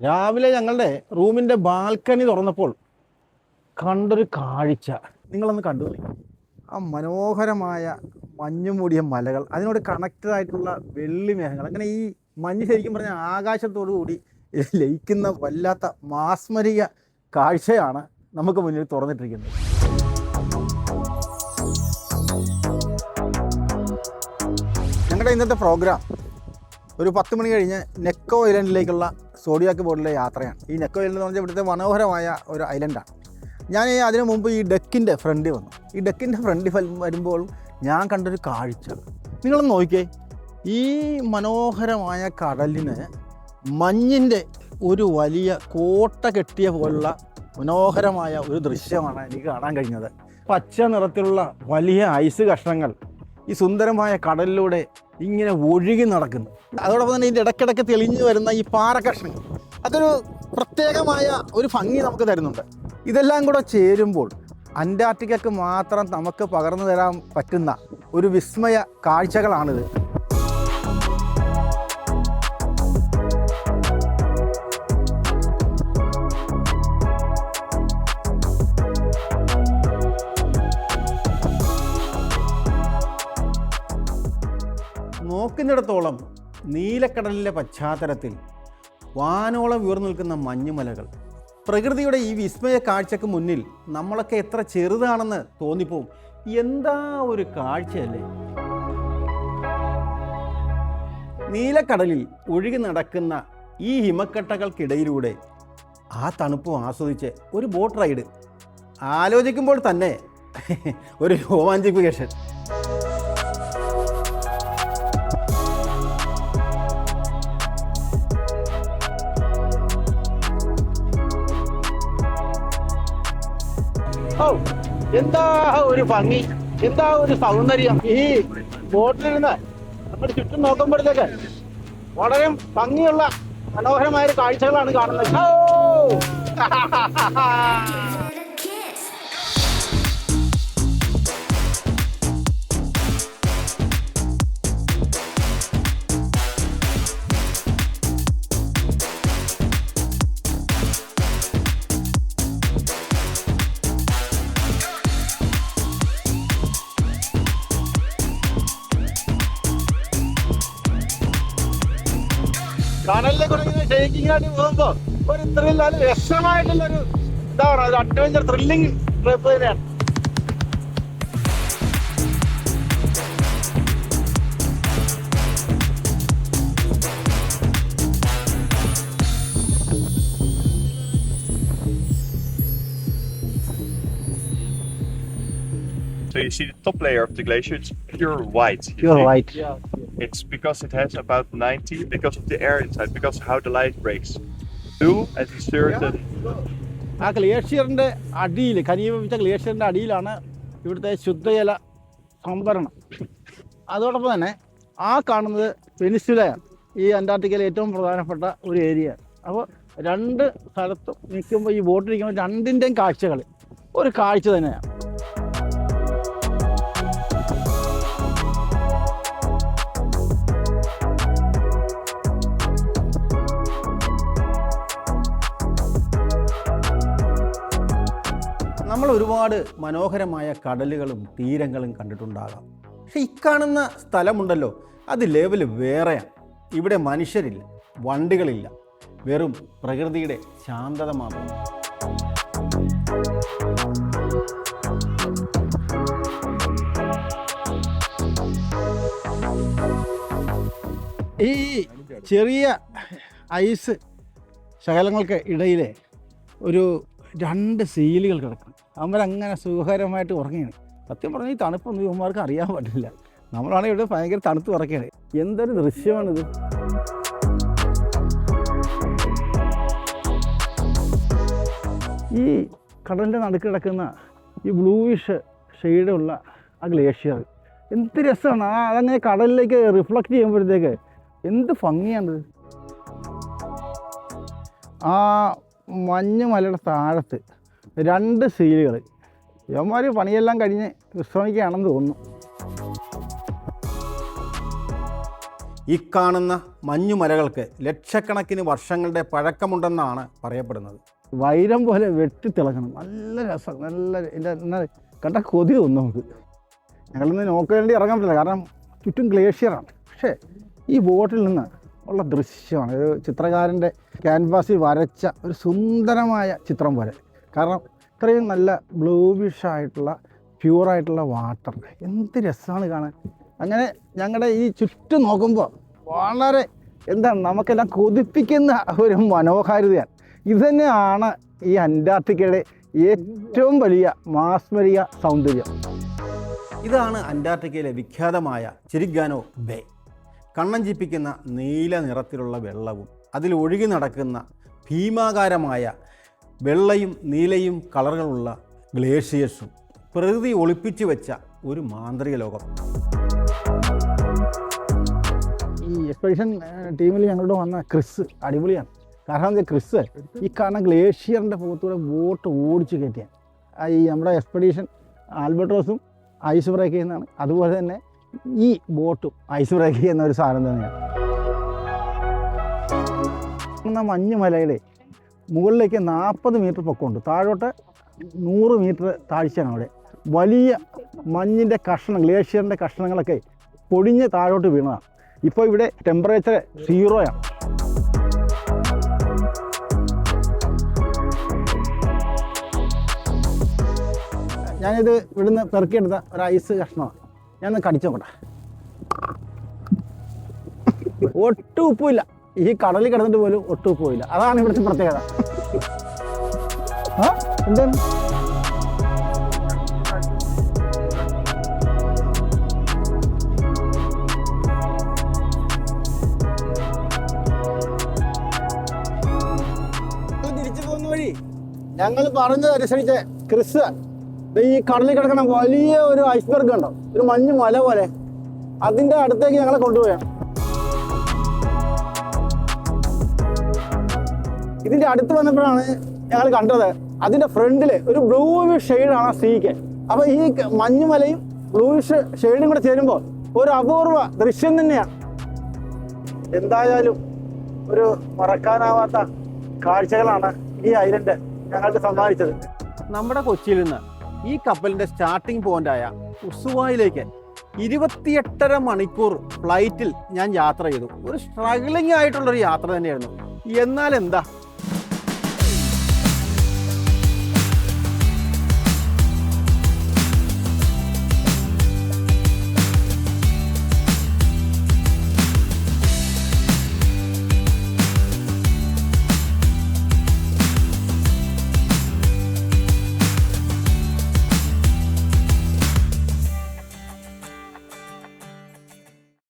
രാവിലെ ഞങ്ങളുടെ റൂമിൻ്റെ ബാൽക്കണി തുറന്നപ്പോൾ കണ്ടൊരു കാഴ്ച നിങ്ങളൊന്ന് കണ്ടു. ആ മനോഹരമായ മഞ്ഞു മൂടിയ മലകൾ, അതിനോട് കണക്റ്റഡ് ആയിട്ടുള്ള വെള്ളി മേഘങ്ങൾ, അങ്ങനെ ഈ മഞ്ഞ് ശരിക്കും പറഞ്ഞാൽ ആകാശത്തോടു കൂടി ലയിക്കുന്ന വല്ലാത്ത മാസ്മരിക കാഴ്ചയാണ് നമുക്ക് മുന്നിൽ തുറന്നിട്ടിരിക്കുന്നത്. ഞങ്ങളുടെ ഇന്നത്തെ പ്രോഗ്രാം ഒരു 10 മണി കഴിഞ്ഞ് നെക്കോ ഐലൻഡിലേക്കുള്ള സോഡിയാക്ക് ബോട്ടിലെ യാത്രയാണ്. ഈ നെക്കോ ഐലൻഡ് എന്ന് പറഞ്ഞാൽ ഇവിടുത്തെ മനോഹരമായ ഒരു ഐലൻഡാണ്. ഞാൻ അതിനു മുമ്പ് ഈ ഡെക്കിൻ്റെ ഫ്രണ്ടിൽ വന്നു. ഈ ഡെക്കിൻ്റെ ഫ്രണ്ടിൽ വരുമ്പോൾ ഞാൻ കണ്ടൊരു കാഴ്ച നിങ്ങളൊന്ന് നോക്കിയേ. ഈ മനോഹരമായ കടലിന് മഞ്ഞിൻ്റെ ഒരു വലിയ കോട്ട കെട്ടിയ പോലുള്ള മനോഹരമായ ഒരു ദൃശ്യമാണ് എനിക്ക് കാണാൻ കഴിഞ്ഞത്. പച്ച നിറത്തിലുള്ള വലിയ ഐസ് കഷ്ണങ്ങൾ ഈ സുന്ദരമായ കടലിലൂടെ ഇങ്ങനെ ഒഴുകി നടക്കുന്നു. അതോടൊപ്പം തന്നെ ഇതിൻ്റെ ഇടയ്ക്കിടയ്ക്ക് തെളിഞ്ഞു വരുന്ന ഈ പാറ കഷ്ണങ്ങൾ, അതൊരു പ്രത്യേകമായ ഒരു ഭംഗി നമുക്ക് തരുന്നുണ്ട്. ഇതെല്ലാം കൂടെ ചേരുമ്പോൾ അന്റാർട്ടിക്കക്ക് മാത്രം നമുക്ക് പകർന്നു തരാൻ പറ്റുന്ന ഒരു വിസ്മയ കാഴ്ചകളാണിത്. നോക്കുന്നിടത്തോളം നീലക്കടലിലെ പശ്ചാത്തലത്തിൽ വാനോളം ഉയർന്നു നിൽക്കുന്ന മഞ്ഞുമലകൾ, പ്രകൃതിയുടെ ഈ വിസ്മയ കാഴ്ചക്ക് മുന്നിൽ നമ്മളൊക്കെ എത്ര ചെറുതാണെന്ന് തോന്നിപ്പോവും. എന്താ ഒരു കാഴ്ചയല്ലേ! നീലക്കടലിൽ ഒഴുകി നടക്കുന്ന ഈ ഹിമക്കട്ടകൾക്കിടയിലൂടെ ആ തണുപ്പ് ആസ്വദിച്ച് ഒരു ബോട്ട് റൈഡ് ആലോചിക്കുമ്പോൾ തന്നെ ഒരു രോമാഞ്ചിഫിക്കേഷൻ. എന്താ ഒരു ഭംഗി, എന്താ ഒരു സൗന്ദര്യം! ഈ ബോട്ടിലിരുന്ന് നമ്മൾ ചുറ്റും നോക്കുമ്പോഴത്തേക്ക് വളരെ ഭംഗിയുള്ള മനോഹരമായ കാഴ്ചകളാണ് കാണുന്നത്. കടലിലെ കൂടെ ഇങ്ങനെ ഷേക്കിങ്ങായിട്ട് പോകുമ്പോ ഒരു ത്രില്ല്, അത് രസമായിട്ടുള്ളൊരു ഇതാണ്, അത് അഡ്വഞ്ചർ ത്രില്ലിങ് ട്രിപ്പ് തന്നെയാണ്. So you see the top layer of the glacier, it's pure white. Pure white. It's because it has about 90, because of the air inside, because of how the light breaks. Blue at a certain... ആ ഗ്ലേഷ്യറിൻ്റെ അടിയിൽ, ഖനീഭവിച്ച ഗ്ലേഷ്യറിൻ്റെ അടിയിലാണ് ഇവിടുത്തെ ശുദ്ധജല സംഭരണം. അതോടൊപ്പം തന്നെ ആ കാണുന്നത് പെനിൻസുലയാണ്, ഈ അന്റാർട്ടിക്കയിലെ ഏറ്റവും പ്രധാനപ്പെട്ട ഒരു ഏരിയ. അപ്പോൾ രണ്ട് സ്ഥലത്തും നിൽക്കുമ്പോൾ ഈ ബോട്ടിൽ നിൽക്കുമ്പോൾ രണ്ടിൻ്റെയും കാഴ്ചകൾ ഒരു കാഴ്ച തന്നെയാണ്. നമ്മൾ ഒരുപാട് മനോഹരമായ കടലുകളും തീരങ്ങളും കണ്ടിട്ടുണ്ടാകാം. പക്ഷെ ഇക്കാണുന്ന സ്ഥലമുണ്ടല്ലോ, അത് ലെവൽ വേറെയാണ്. ഇവിടെ മനുഷ്യരില്ല, വണ്ടികളില്ല, വെറും പ്രകൃതിയുടെ ശാന്തത മാത്രം. ഈ ചെറിയ ഐസ് ശകലങ്ങൾക്ക് ഇടയിലെ ഒരു 2 സീലുകൾ കിടക്കണം. അവരങ്ങനെ സുഖകരമായിട്ട് ഉറങ്ങിയാണ്. സത്യം പറഞ്ഞാൽ ഈ തണുപ്പൊന്നും ഇവന്മാർക്ക് അറിയാൻ പറ്റില്ല. നമ്മളാണെങ്കിൽ ഇവിടെ ഭയങ്കര തണുത്ത് ഉറക്കുകയാണ്. എന്തൊരു ദൃശ്യമാണിത്! ഈ കടലിൻ്റെ നടുക്ക് കിടക്കുന്ന ഈ ബ്ലൂയിഷ് ഷെയ്ഡുള്ള ആ ഗ്ലേഷ്യർ എന്ത് രസമാണ്! അതങ്ങനെ കടലിലേക്ക് റിഫ്ലക്റ്റ് ചെയ്യുമ്പോഴത്തേക്ക് എന്ത് ഭംഗിയാണിത്! ആ മഞ്ഞുമലയുടെ താഴത്ത് 2 സീലുകൾ, ഇവന്മാർ പണിയെല്ലാം കഴിഞ്ഞ് വിശ്രമിക്കുകയാണെന്ന് തോന്നുന്നു. ഈ കാണുന്ന മഞ്ഞുമലകൾക്ക് ലക്ഷക്കണക്കിന് വർഷങ്ങളുടെ പഴക്കമുണ്ടെന്നാണ് പറയപ്പെടുന്നത്. വൈരം പോലെ വെട്ടിത്തിളങ്ങണം, നല്ല രസം, നല്ല എന്താ കണ്ട കൊതി തോന്നും നമുക്ക്. ഞങ്ങളിന്ന് നോക്കാൻ വേണ്ടി ഇറങ്ങാൻ പറ്റില്ല, കാരണം ചുറ്റും ഗ്ലേഷ്യറാണ്. പക്ഷേ ഈ ബോട്ടിൽ നിന്ന് ഉള്ള ദൃശ്യമാണ് ഒരു ചിത്രകാരൻ്റെ ക്യാൻവാസിൽ വരച്ച ഒരു സുന്ദരമായ ചിത്രം പോലെ. കാരണം ഇത്രയും നല്ല ബ്ലൂവിഷായിട്ടുള്ള പ്യൂറായിട്ടുള്ള വാട്ടർ, എന്ത് രസമാണ് കാണാൻ. അങ്ങനെ ഞങ്ങളുടെ ഈ ചുറ്റും നോക്കുമ്പോൾ വളരെ എന്താണ് നമുക്കെല്ലാം കൊതിപ്പിക്കുന്ന ഒരു മനോഹാരിതയാണ്. ഇതുതന്നെയാണ് ഈ അന്റാർട്ടിക്കയുടെ ഏറ്റവും വലിയ മാസ്മരിക സൗന്ദര്യം. ഇതാണ് അന്റാർട്ടിക്കയിലെ വിഖ്യാതമായ ചിരിഗാനോ ബേ. കണ്ണഞ്ചിപ്പിക്കുന്ന നീല നിറത്തിലുള്ള വെള്ളവും അതിൽ ഒഴുകി നടക്കുന്ന ഭീമാകാരമായ വെള്ളയും നീലയും കളറുകളുള്ള ഗ്ലേഷ്യേഴ്സും പ്രകൃതി ഒളിപ്പിച്ചു വെച്ച ഒരു മാന്ത്രിക ലോകം. ഈ എക്സ്പെഡിഷൻ ടീമിൽ ഞങ്ങളുടെ വന്ന ക്രിസ് അടിപൊളിയാണ്. കാരണം ക്രിസ് ഈ കാണുന്ന ഗ്ലേഷ്യറിൻ്റെ പുറത്തൂടെ ബോട്ട് ഓടിച്ച് കയറ്റിയാണ്. ഈ നമ്മുടെ എക്സ്പെഡീഷൻ ആൽബർട്ടോസും ഐസ് ബ്രേക്ക് ചെയ്യുന്നതാണ്. അതുപോലെ തന്നെ ഈ ബോട്ടും ഐസ് ബ്രേക്ക് ചെയ്യുന്ന ഒരു സാധനം തന്നെയാണ്. മഞ്ഞുമലയുടെ മുകളിലേക്ക് 40 മീറ്റർ പൊക്കമുണ്ട്, താഴോട്ട് 100 മീറ്റർ താഴ്ചയാണ്. അവിടെ വലിയ മഞ്ഞിൻ്റെ കഷ്ണം, ഗ്ലേഷ്യറിൻ്റെ കഷ്ണങ്ങളൊക്കെ പൊടിഞ്ഞ് താഴോട്ട് വീണതാണ്. ഇപ്പോൾ ഇവിടെ ടെമ്പറേച്ചർ 0 ഞാനിത് ഇവിടുന്ന് പെറുക്കിയെടുത്ത ഒരു ഐസ് കഷ്ണമാണ്. ഞാനൊന്ന് കടിച്ചു നോക്കട്ടെ. ഒട്ടും ഉപ്പില്ല. ഈ കടലിൽ കിടന്നിട്ട് പോലും ഒട്ടും ഉപ്പില്ല. അതാണ് ഇവിടുത്തെ പ്രത്യേകത. എന്താണ് തിരിച്ചു പോകുന്ന വഴി ഞങ്ങൾ പറഞ്ഞതനുസരിച്ച് ക്രിസ് ഈ കടലിൽ കിടക്കുന്ന വലിയ ഒരു ഐസ്ബർഗ് ഉണ്ടോ, ഒരു മഞ്ഞ് മല പോലെ, അതിൻ്റെ അടുത്തേക്ക് ഞങ്ങളെ കൊണ്ടുപോയാണ്. ഇതിൻ്റെ അടുത്ത് വന്നപ്പോഴാണ് ഞങ്ങൾ കണ്ടത് അതിൻ്റെ ഫ്രണ്ടിൽ ഒരു ബ്ലൂവിഷ് ഷെയ്ഡാണ് ആ സീക്ക്. അപ്പോൾ ഈ മഞ്ഞുമലയും ബ്ലൂവിഷ് ഷെയ്ഡും കൂടെ ചേരുമ്പോൾ ഒരു അപൂർവ ദൃശ്യം തന്നെയാണ്. എന്തായാലും ഒരു മറക്കാനാവാത്ത കാഴ്ചകളാണ് ഈ ഐലൻഡ് ഞങ്ങൾക്ക് സമ്മാനിച്ചത്. നമ്മുടെ കൊച്ചിയിൽ നിന്ന് ഈ കപ്പലിൻ്റെ സ്റ്റാർട്ടിംഗ് പോയിന്റായ ഉസുവായിലേക്ക് 28.5 മണിക്കൂർ ഫ്ലൈറ്റിൽ ഞാൻ യാത്ര ചെയ്തു. ഒരു സ്ട്രഗ്ലിംഗ് ആയിട്ടുള്ളൊരു യാത്ര തന്നെയായിരുന്നു. എന്നാൽ എന്താ